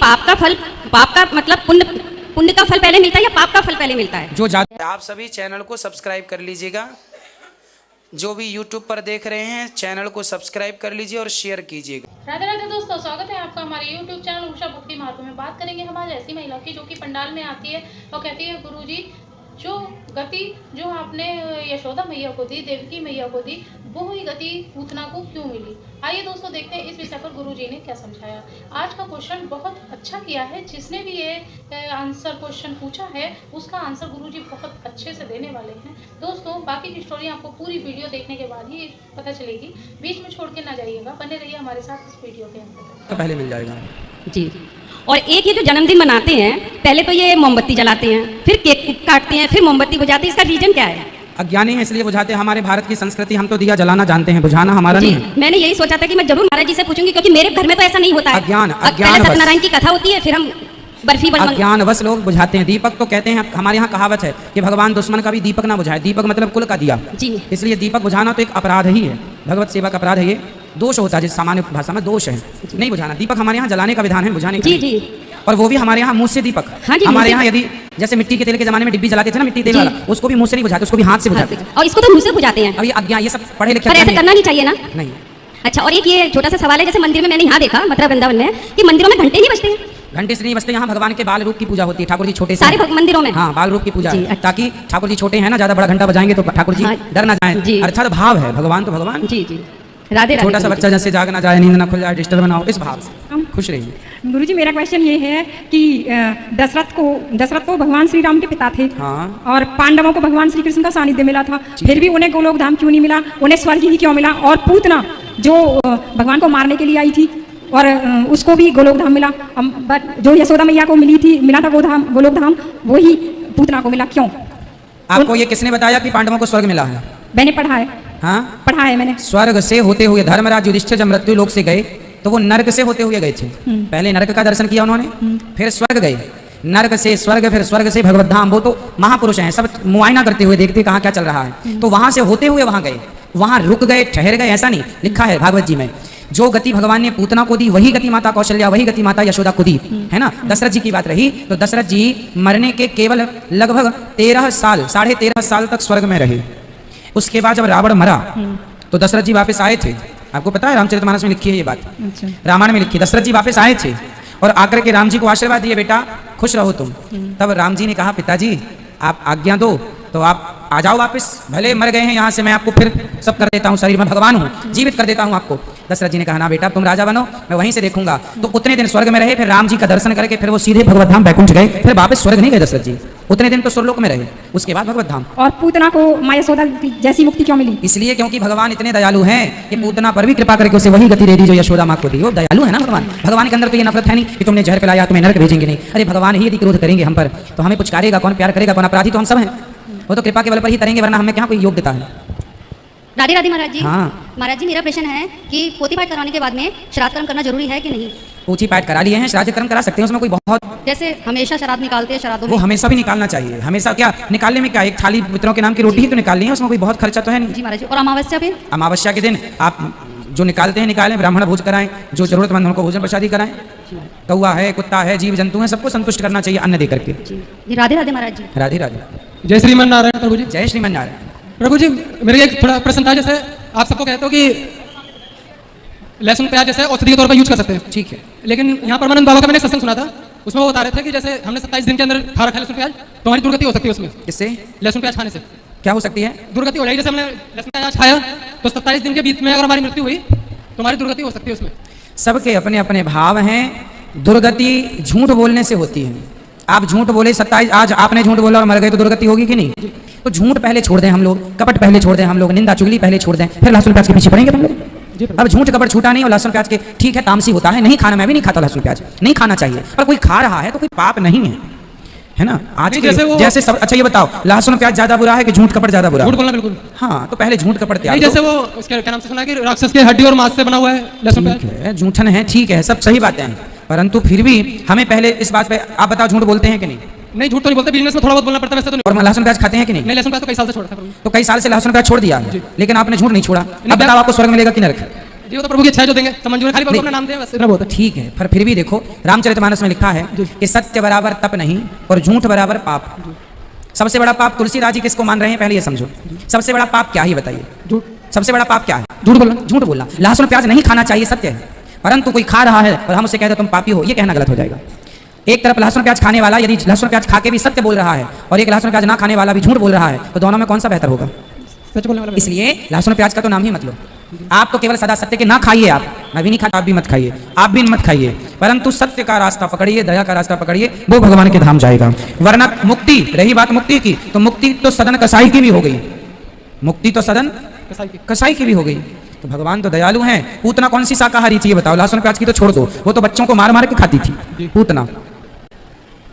पाप का मतलब पुण्य का फल पहले मिलता है या पाप का फल पहले मिलता है? जो जाते आप सभी चैनल को सब्सक्राइब कर लीजिएगा। जो भी यूट्यूब पर देख रहे हैं चैनल को सब्सक्राइब कर लीजिए और शेयर कीजिएगा। राधे राधे दोस्तों, स्वागत है आपका हमारे यूट्यूब चैनल उषा भक्ति मार्ग में। बात करेंगे हमारी ऐसी महिला की जो कि पंडाल में आती है और कहती है गुरुजी जो गति जो आपने यशोदा मैया को दी, देवकी मैया को दी, वो ही गति पूतना को क्यों मिली। आइए दोस्तों देखते हैं इस विषय पर गुरुजी ने क्या समझाया। आज का क्वेश्चन बहुत अच्छा किया है, जिसने भी ये आंसर क्वेश्चन पूछा है उसका आंसर गुरुजी बहुत अच्छे से देने वाले हैं। दोस्तों बाकी की स्टोरी आपको पूरी वीडियो देखने के बाद ही पता चलेगी, बीच में छोड़ के ना जाइएगा, बने रहिए हमारे साथ इस वीडियो के अंदर। तो पहले मिल जाएगा जी। और एक ये जो जन्मदिन मनाते हैं, पहले तो ये मोमबत्ती जलाते हैं, फिर केक काटते हैं, फिर मोमबत्ती बुझाते हैं। इसका रीजन क्या है? अज्ञानी है इसलिए बुझाते हैं। हमारे भारत की संस्कृति, हम तो दिया जलाना जानते हैं, बुझाना हमारा नहीं है। मैंने यही सोचा था कि मैं जरूर महाराज जी से पूछूंगी, क्योंकि मेरे घर में तो ऐसा नहीं होता है। अज्ञान पहले सत्यनारायण की कथा होती है, फिर हम बर्फी अज्ञानवश लोग बुझाते हैं। दीपक तो कहते हैं, हमारे यहाँ कहावत है कि भगवान दुश्मन का भी दीपक ना बुझाए। दीपक मतलब कुल का दिया जी। इसलिए दीपक बुझाना तो एक अपराध ही है, भगवत सेवा का अपराध है। ये दोष होता है, जिस सामान्य भाषा में दोष है नहीं बुझाना। दीपक हमारे यहाँ जलाने का विधान है, बुझाने का। जी जी। और वो भी हमारे यहाँ मुंह से दीपक। हाँ जी, हमारे यहाँ यदि जैसे मिट्टी के तेल के जमाने में डिब्बी जलाते थे ना, मिट्टी तेल वाला, उसको भी मुंह से नहीं बुझाते, उसको भी हाथ से बुझाते। और इसको तो मुंह से बुझाते हैं। अब ये अज्ञान, ये सब पढ़े लिखे पर ऐसा करना नहीं चाहिए ना। नहीं। अच्छा, और एक ये छोटा सा सवाल है, जैसे मंदिर में मैंने यहाँ देखा मथुरा वृंदावन में कि मंदिरों में घंटे नहीं बजते हैं। घंटे से नहीं बजते, यहाँ भगवान के बाल रूप की पूजा होती है। ठाकुर जी छोटे सारे मंदिरों में हाँ बाल रूप की पूजा जी, है, ताकि ठाकुर जी छोटे हैं ना, ज्यादा बड़ा घंटा बजाएंगे तो ठाकुर जी डर ना जाए। अर्थात भाव है, भगवान तो भगवान। जी जी। राधे राधे। छोटा सा बच्चा जैसे जाग ना जाए, नींद ना खुल जाए, डिस्टर्ब ना हो, इस भाव से खुश रहिए। गुरुजी मेरा क्वेश्चन ये है कि दशरथ को भगवान श्री राम के पिता थे। हाँ। और पांडवों को भगवान श्री कृष्ण का सानिध्य मिला था, फिर भी उन्हें गोलोक धाम क्यों नहीं मिला, उन्हें स्वर्ग ही क्यों मिला। और पूतना जो भगवान को मारने के लिए आई थी और उसको भी गोलोक धाम मिला, बट जो यशोदा मैया को मिला था गोलोक धाम, वही पूतना को मिला, क्यों? आपको ये किसने बताया कि पांडवों को स्वर्ग मिला है? मैंने पढ़ा है। हाँ पढ़ा है मैंने। स्वर्ग से होते हुए धर्मराज युधिष्ठिर जब मृत्यु लोक से गए तो वो नरक से होते हुए गए थे। पहले नरक का दर्शन किया उन्होंने, फिर स्वर्ग गए, नरक से स्वर्ग, फिर स्वर्ग से भगवत धाम। वो तो महापुरुष हैं, सब मुआयना करते हुए देखते कहाँ क्या चल रहा है। तो वहां से होते हुए वहां गए, वहां रुक गए, ठहर गए, ऐसा नहीं लिखा है भागवत जी में। जो गति भगवान ने पूतना को दी वही गति माता कौशल्या, वही गति माता यशोदा को दी, है ना। दशरथ जी की बात रही तो दशरथ जी मरने के केवल लगभग 13 साल, 13.5 साल तक स्वर्ग में रहे। उसके बाद जब रावण मरा तो दशरथ जी वापस आए थे। आपको पता है रामचरितमानस में लिखी है ये बात। अच्छा। रामायण में लिखी, दशरथ जी वापस आए थे और आकर के राम जी को आशीर्वाद दिए, बेटा खुश रहो तुम। तब राम जी ने कहा, पिताजी आप आज्ञा दो तो आप आ जाओ वापस, भले मर गए हैं यहाँ से, मैं आपको फिर सब कर देता हूँ, शरीर में भगवान हूँ, जीवित कर देता हूँ आपको। दशरथ जी ने कहा, ना बेटा तुम राजा बनो, मैं वहीं से देखूंगा। तो उतने दिन स्वर्ग में रहे, फिर राम जी का दर्शन करके फिर वो सीधे भगवत धाम बैकुंठ गए, फिर वापस स्वर्ग नहीं गए दशरथ जी। उतने दिन तो स्वर्गलोक में रहे, उसके बाद भगवत धाम। और पूतना को माँ यशोदा जैसी मुक्ति क्यों मिली? इसलिए क्योंकि भगवान इतने दयालु हैं कि पूतना पर भी कृपा करके उसे वही गति दे दी जो यशोदा माँ को दी। वो दयालु है ना भगवान। भगवान के अंदर तो ये नफरत है नहीं कि तुमने जहर पिलाया तुम्हें नरक भेजेंगे, नहीं। अरे भगवान ही यदि क्रोध करेंगे हम पर तो हमें पुचकारेगा कौन, प्यार करेगा कौन? अपराधी तो हम सब हैं, वो तो कृपा के बल पर ही करेंगे, वरना हमें क्या कोई योग्यता है। राधे राधे महाराज जी। हाँ महाराज जी, मेरा प्रश्न है कि पोथी पाठ कराने के बाद में श्राद्ध कर्म करना जरूरी है कि नहीं? पोथी पाठ करा लिए हैं, श्राद्ध कर्म करा सकते हैं, उसमें कोई बहुत, जैसे हमेशा श्राद्ध निकालते हैं श्राद्धों में, वो हमेशा भी निकालना चाहिए। हमेशा क्या निकालने में क्या, एक थाली पितरों के नाम की रोटी ही तो निकालनी है, उसमें कोई बहुत खर्चा तो है नहीं। जी महाराज जी। और अमावस्या पे? अमावस्या के दिन आप जो निकालते हैं निकालें, ब्राह्मण भोज कराएं, जो जरूरतमंद उनको भोजन प्रसादी कराएं। कौआ है, कुत्ता है, जीव जंतु है, सबको संतुष्ट करना चाहिए अन्न दे करके। जी राधे राधे महाराज जी। राधे राधे। जय श्रीमन नारायण प्रभु जी। जय श्रीमन नारायण प्रभु जी, मेरे एक थोड़ा प्रश्न था, जैसे आप सबको कहते हो कि लहसुन प्याज जैसे औषधि के तौर पर यूज कर सकते हैं, ठीक है। लेकिन यहाँ परमानंद बाबा का मैंने सत्संग सुना था, उसमें वो बता रहे थे कि जैसे हमने 27 दिन के अंदर खा रखा है लहसुन प्याज तो हमारी दुर्गति हो सकती है उसमें। इससे लहसुन प्याज खाने से क्या हो सकती है? दुर्गति हो जाएगी। जैसे हमने लहसुन प्याज खाया तो 27 दिन के बीच में अगर हमारी मृत्यु हुई तो हमारी दुर्गति हो सकती है उसमें। सबके अपने अपने भाव हैं। दुर्गति झूठ बोलने से होती है। आप झूठ बोले 27, आज आपने झूठ बोला और मर गए तो दुर्गति होगी कि नहीं? तो झूठ पहले छोड़ दें हम लोग, कपट पहले छोड़ दें हम लोग, निंदा चुगली पहले छोड़ दें, फिर लहसुन प्याज के पीछे पड़ेंगे तुम लोग। अब झूठ कपट छूटा नहीं और लहसुन प्याज के, ठीक है तामसी होता है, नहीं खाना, मैं भी नहीं खाता लहसुन प्याज, नहीं खाना चाहिए, पर कोई खा रहा है तो कोई पाप नहीं है ना। आज जैसे सब, अच्छा ये बताओ, लहसुन प्याज ज्यादा बुरा है कि झूठ कपट ज्यादा बुरा? झूठ बोलना बिल्कुल। हाँ तो पहले झूठ कपट त्याग दो। जैसे वो उसके क्या नाम से सुना कि राक्षस के हड्डी और मांस से बना हुआ है लहसुन प्याज, झूठन है, ठीक है, सब सही बातें हैं, परंतु फिर भी हमें पहले इस बात पे, आप बताओ झूठ बोलते हैं कि नहीं? नहीं, झूठ तो नहीं बोलते, बिजनेस में थोड़ा बहुत बोलना पड़ता है वैसे तो नहीं। और लहसुन प्याज खाते हैं कि नहीं? नहीं, लहसुन प्याज तो कई साल से छोड़ा था। तो कई साल से लहसुन प्याज छोड़ दिया, लेकिन आपने झूठ नहीं छोड़ा। अब बताओ आपको स्वर्ग मिलेगा कि नरक? जी वो तो प्रभु की इच्छा है जो देंगे, सब मंजूर है, खाली प्रभु अपना नाम दें बस, इतना बहुत है। ठीक है, पर फिर भी देखो रामचरितमानस में लिखा है कि सत्य बराबर तप नहीं और झूठ बराबर पाप। सबसे बड़ा पाप तुलसीदास जी किसको मान रहे हैं, पहले ये समझो। सबसे बड़ा पाप क्या है बताइए, झूठ, सबसे बड़ा पाप क्या है? झूठ बोलना। झूठ बोलना। लहसुन प्याज नहीं खाना चाहिए, सत्य है, परंतु कोई खा रहा है और हम उसे कहते तुम पापी हो, ये कहना गलत हो जाएगा। एक तरफ लहसुन प्याज खाने वाला यदि लहसुन प्याज खा के भी सत्य बोल रहा है और एक लहसुन प्याज ना खाने वाला भी झूठ बोल रहा है, तो दोनों में कौन सा बेहतर होगा? सच बोलने वाला। इसलिए लहसुन प्याज का तो नाम ही मत लो। आप तो केवल सदा सत्य के ना खाइए, आप, मैं भी नहीं खाता, आप भी मत खाइए, आप भी मत खाइए, परंतु सत्य का रास्ता पकड़िए, दया का रास्ता पकड़िए, वो भगवान के धाम जाएगा। वरना मुक्ति, रही बात मुक्ति की, तो मुक्ति तो सदन कसाई की भी हो गई, मुक्ति तो सदन कसाई की भी हो गई। तो भगवान तो दयालु हैं। पूतना कौन सी शाकाहारी थी ये बताओ? लहसुन प्याज की तो छोड़ दो, वो तो बच्चों को मार मार के खाती थी। पूतना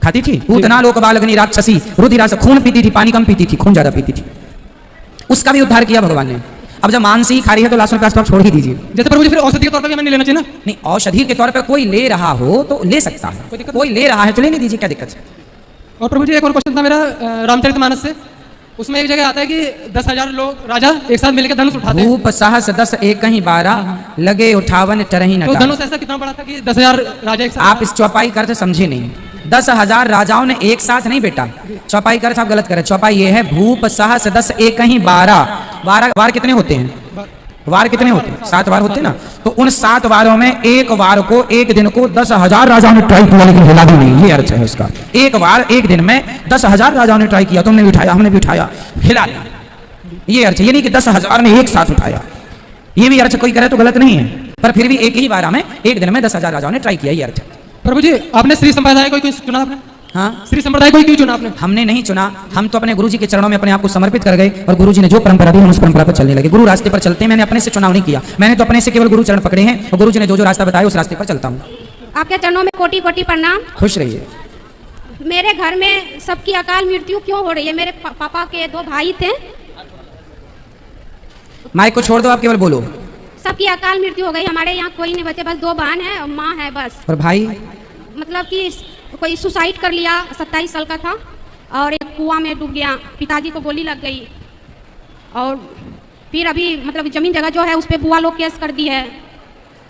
खाती थी, पूतना लोक बालग्नि राक्षसी, रुधिरास, खून पीती थी, पानी कम पीती थी, खून ज्यादा पीती थी, उसका भी उद्धार किया भगवान ने। अब जब मानसी खा रही है तो लहसुन प्याज तो आप छोड़ ही दीजिए। जैसे प्रभु जी फिर औषधि के तौर पर भी हमें नहीं लेना चाहिए ना? नहीं, औषधि के तौर पर कोई ले रहा हो तो ले सकता है, कोई ले रहा है तो लेने दीजिए, क्या दिक्कत है? और प्रभु जी एक और क्वेश्चन था मेरा रामचरितमानस से, उसमें एक जगह आता है कि 10,000 लोग राजा एक साथ मिलकर धनुष उठाते हैं। भूप साहस 10 एक ही 12 लगे उठावन टरही तो नटा। धनुष ऐसा कितना बड़ा था कि 10,000 राजा एक साथ? आप इस चौपाई का अर्थ समझे नहीं। 10,000 राजाओं ने एक साथ नहीं बेटा, चौपाई का अर्थ आप गलत करें। चौपाई ये है भूप साहस 10 एक ही 12 वार कितने होते हैं? वार कितने होते हैं? 7 वार होते हैं ना। तो उन 7 वारों में एक वार को, एक दिन को 10,000 राजाओं ने ट्राई किया लेकिन हिला भी नहीं, ये अर्थ है उसका। एक वार एक दिन में 10,000 राजाओं ने ट्राई किया, तुमने भी उठाया, हमने भी उठाया, हिला नहीं, ये अर्थ। ये नहीं कि 10,000 ने एक साथ उठाया, ये भी अर्थ कोई करे तो गलत नहीं है, पर फिर भी एक ही वारा में एक दिन में 10,000 राजाओं ने ट्राई किया, ये अर्थ है। प्रभु जी आपने श्री संप्रदाय को क्यों चुना? आपने हाँ, श्री संप्रदाय को क्यों चुना आपने? हमने नहीं चुना, हम तो अपने गुरुजी के चरणों में अपने आप को समर्पित कर गए और गुरुजी ने जो परंपरा दी हम उस परंपरा पर चलने लगे। गुरु रास्ते पर चलते हैं, मैंने अपने से चुनाव नहीं किया, मैंने तो अपने से केवल गुरु चरण पकड़े हैं और गुरुजी ने जो जो रास्ता बताया उस रास्ते पर चलता हूँ। आपके चरणों में कोटि कोटि प्रणाम। खुश रहिए। मेरे घर में सबकी अकाल मृत्यु क्यों हो रही है? मेरे पापा के 2 भाई थे, माइक को छोड़ दो, आप केवल बोलो। सबकी अकाल मृत्यु हो गई। हमारे यहाँ कोई नहीं बचे, बस 2 बहन है और माँ है बस। और भाई? मतलब कि कोई सुसाइड कर लिया, 27 साल का था, और एक कुआं में डूब गया, पिताजी को गोली लग गई, और फिर अभी मतलब जमीन जगह जो है उस पर बुआ लोग केस कर दी है।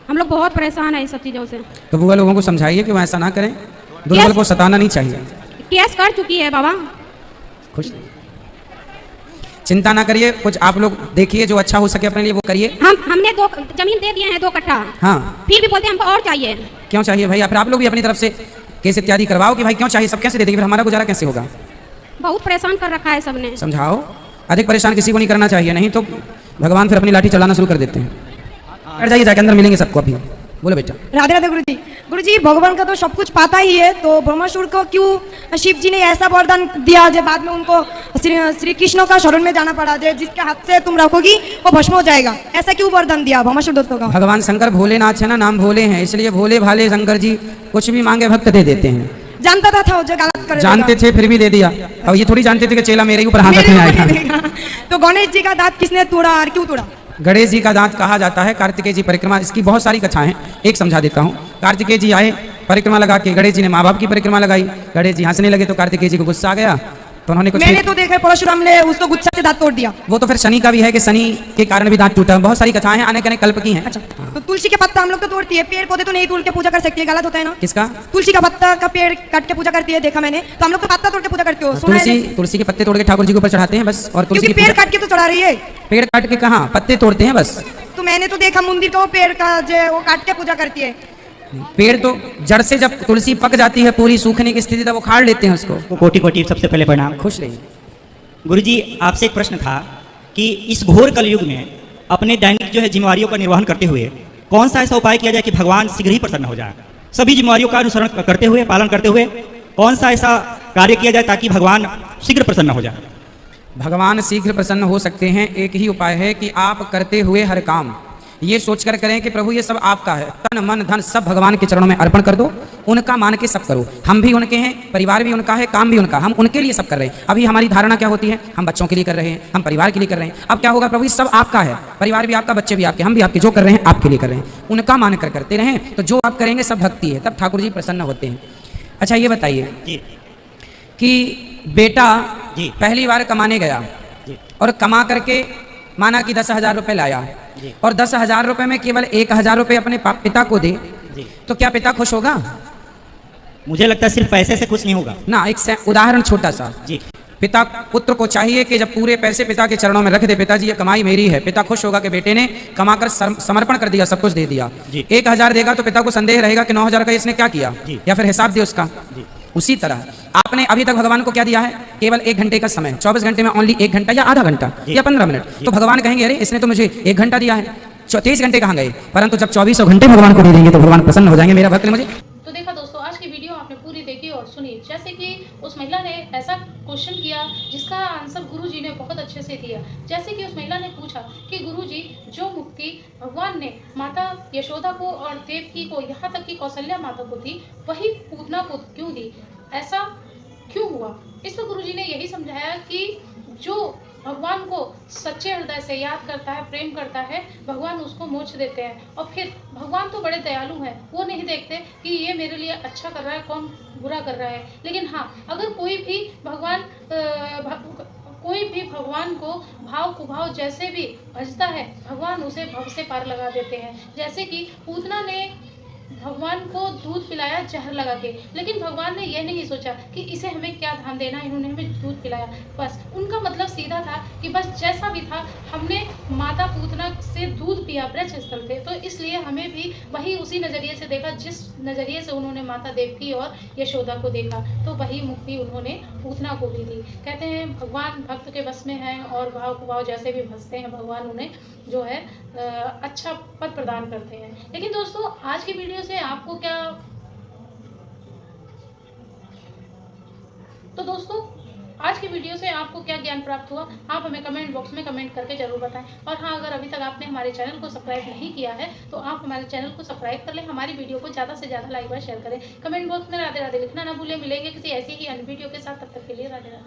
हम लोग बहुत परेशान है इस सब चीज़ों से। तो बुआ लोगों को समझाइए कि वो ऐसा ना करें, दुर्बल को सताना नहीं चाहिए। केस कर चुकी है बाबा। खुश, चिंता ना करिए, कुछ आप लोग देखिए जो अच्छा हो सके अपने लिए वो करिए। हमने 2 जमीन दे दिए हैं, 2 कट्ठा। हाँ, फिर भी बोलते हैं हमको और चाहिए। क्यों चाहिए भाई? फिर आप लोग भी अपनी तरफ से केस इत्यादि करवाओ कि भाई क्यों चाहिए, सब कैसे दे देंगे, फिर हमारा गुजारा कैसे होगा? बहुत परेशान कर रखा है सबने। समझाओ, अधिक परेशान किसी को नहीं करना चाहिए, नहीं तो भगवान फिर अपनी लाठी चलाना शुरू कर देते हैं। बैठ जाइए, जाके अंदर मिलेंगे सबको। अभी बोलो बेटा। राधे राधे गुरुजी। गुरुजी भगवान का तो सब कुछ पता ही है, तो ब्रह्मासुर को क्यों शिव जी ने ऐसा वरदान दिया जो बाद में उनको श्री कृष्ण का शरण में जाना पड़ा, जो जिसके हाथ से तुम रखोगी वो भस्म हो जाएगा, ऐसा क्यों वरदान दिया ब्रह्मासुर दत्तों का? भगवान शंकर भोलेनाथ है ना, नाम भोले हैं, इसलिए भोले भाले शंकर जी कुछ भी मांगे भक्त दे देते हैं। जानता था वो जो गलत कर जानते थे फिर भी दे दिया। अब ये थोड़ी जानते थे कि चेला मेरे ऊपर हाथ रखने आएगा। तो गणेश जी का दांत किसने तोड़ा और क्यों तोड़ा? गणेश जी का दांत कहा जाता है कार्तिकेय जी परिक्रमा, इसकी बहुत सारी कथाएं हैं, एक समझा देता हूँ। कार्तिकेय जी आए परिक्रमा लगा के, गणेश जी ने माँ बाप की परिक्रमा लगाई, गणेश जी हंसने लगे तो कार्तिकेय जी को गुस्सा आ गया, तो उन्होंने कुछ मैंने तो देखा परशुराम ने उसको गुस्सा से दांत तोड़ दिया। वो तो फिर शनि का भी है कि शनि के कारण भी दांत टूटा। बहुत सारी कथाएं हैं, अनेक अनेक कल्प की हैं। अच्छा, तो तुलसी के पत्ता हम लोग तो तोड़ती है, पेड़ पौधे तो नहीं तोड़ के पूजा कर सकती है, गलत होता है ना? किसका? तुलसी का पत्ता का पेड़ काट के पूजा करती है, देखा मैंने, तो हम लोग तो पत्ता तोड़ के पूजा करते हो, सुना है? तुलसी के पत्ते तोड़ के ठाकुर जी के ऊपर चढ़ाते हैं बस, और तुलसी क्योंकि पेड़ काट के तो चढ़ा रही है। पेड़ काट के कहाँ, पत्ते तोड़ते हैं बस। तो मैंने तो देखा मंदिर का वो पेड़ का जो वो काट के पूजा करती है। पेड़ तो जड़ से जब तुलसी पक जाती है पूरी सूखने की स्थिति तब उखाड़ लेते हैं उसको। कोटि कोटि सबसे पहले प्रणाम। खुश रहिए। गुरुजी आपसे एक प्रश्न था कि इस घोर कलयुग में अपने दैनिक जो है जिम्मेवारियों का निर्वहन करते हुए कौन सा ऐसा उपाय किया जाए कि भगवान शीघ्र ही प्रसन्न हो जाए? सभी जिम्मेवारियों का अनुसरण करते हुए, पालन करते हुए कौन सा ऐसा कार्य किया जाए ताकि भगवान शीघ्र प्रसन्न हो जाए? भगवान शीघ्र प्रसन्न हो सकते हैं, एक ही उपाय है कि आप करते हुए हर काम ये सोचकर करें कि प्रभु ये सब आपका है, तन मन धन सब भगवान के चरणों में अर्पण कर दो, उनका मान के सब करो। हम भी उनके हैं, परिवार भी उनका है, काम भी उनका, हम उनके लिए सब कर रहे हैं। अभी हमारी धारणा क्या होती है, हम बच्चों के लिए कर रहे हैं, हम परिवार के लिए कर रहे हैं। अब क्या होगा, प्रभु ये सब आपका है, परिवार भी आपका, बच्चे भी आपके, हम भी आपके, जो कर रहे हैं आपके लिए कर रहे हैं, उनका मान कर करते रहें, तो जो आप करेंगे सब भक्ति है, तब ठाकुर जी प्रसन्न होते हैं। अच्छा ये बताइए कि बेटा पहली बार कमाने गया और कमा करके माना कि 10,000 रुपए लाया और 10,000 रुपए में केवल 1,000 रुपए अपने पिता को दे, तो क्या पिता खुश होगा? मुझे लगता है सिर्फ पैसे से कुछ नहीं होगा ना। एक उदाहरण छोटा सा, जी। पिता पुत्र को चाहिए कि जब पूरे पैसे पिता के चरणों में रख दे, पिताजी ये कमाई मेरी है, पिता खुश होगा कि बेटे ने कमाकर समर्पण कर दिया, सब कुछ दे दिया। 1,000 देगा तो पिता को संदेह रहेगा कि 9,000 का इसने क्या किया, या फिर हिसाब दे उसका। उसी तरह आपने अभी तक भगवान को क्या दिया है? केवल 1 घंटे का समय। 24 घंटे में ओनली 1 घंटा या आधा घंटा या 15 मिनट। तो भगवान कहेंगे अरे इसने तो मुझे 1 घंटा दिया है, 23 घंटे कहाँ गए? परंतु जब 24 घंटे भगवान को दे देंगे तो भगवान प्रसन्न हो जाएंगे, मेरा भक्त ने मुझे। तो देखा दोस्तों, आज की वीडियो आपने पूरी देखी और सुनी। जैसे कि उस महिला ने ऐसा क्वेश्चन किया जिसका आंसर गुरुजी ने बहुत अच्छे से दिया। जैसे कि उस महिला ने पूछा कि गुरुजी, जो मुक्ति भगवान ने माता यशोदा को और देवकी को, यहाँ तक कि कौशल्या माता को दी, वही पूतना को क्यों दी? ऐसा क्यों हुआ? इस पर गुरुजी ने यही समझाया कि जो भगवान को सच्चे हृदय से याद करता है, प्रेम करता है, भगवान उसको मोक्ष देते हैं। और फिर भगवान तो बड़े दयालु हैं, वो नहीं देखते कि ये मेरे लिए अच्छा कर रहा है, कौन बुरा कर रहा है। लेकिन हाँ, अगर कोई भी भगवान को भाव कुभाव जैसे भी भजता है, भगवान उसे भव से पार लगा देते हैं। जैसे कि पूतना ने भगवान को दूध पिलाया जहर लगा के, लेकिन भगवान ने यह नहीं सोचा कि इसे हमें क्या धाम देना है, इन्होंने हमें दूध पिलाया। बस उनका मतलब सीधा था कि बस जैसा भी था, हमने माता पूतना से दूध पिया ब्रज स्थल पे, तो इसलिए हमें भी वही उसी नज़रिए से देखा जिस नज़रिए से उन्होंने माता देवकी और यशोदा को देखा। तो वही मुक्ति उन्होंने पूतना को भी दी। कहते हैं भगवान भक्त के बस में हैं और भाव कुभाव जैसे भी भजते हैं, भगवान उन्हें जो है अच्छा पद प्रदान करते हैं। लेकिन दोस्तों, आज की वीडियो से आपको क्या, तो दोस्तों आज की वीडियो से आपको क्या ज्ञान प्राप्त हुआ, आप हमें कमेंट बॉक्स में कमेंट करके जरूर बताएं। और हाँ, अगर अभी तक आपने हमारे चैनल को सब्सक्राइब नहीं किया है तो आप हमारे चैनल को सब्सक्राइब कर लें, हमारी वीडियो को ज़्यादा से ज़्यादा लाइक और शेयर करें। कमेंट बॉक्स में राधे राधे लिखना ना भूलें। मिलेंगे किसी ऐसी ही अन्य वीडियो के साथ, तब तक के लिए राधे राधे।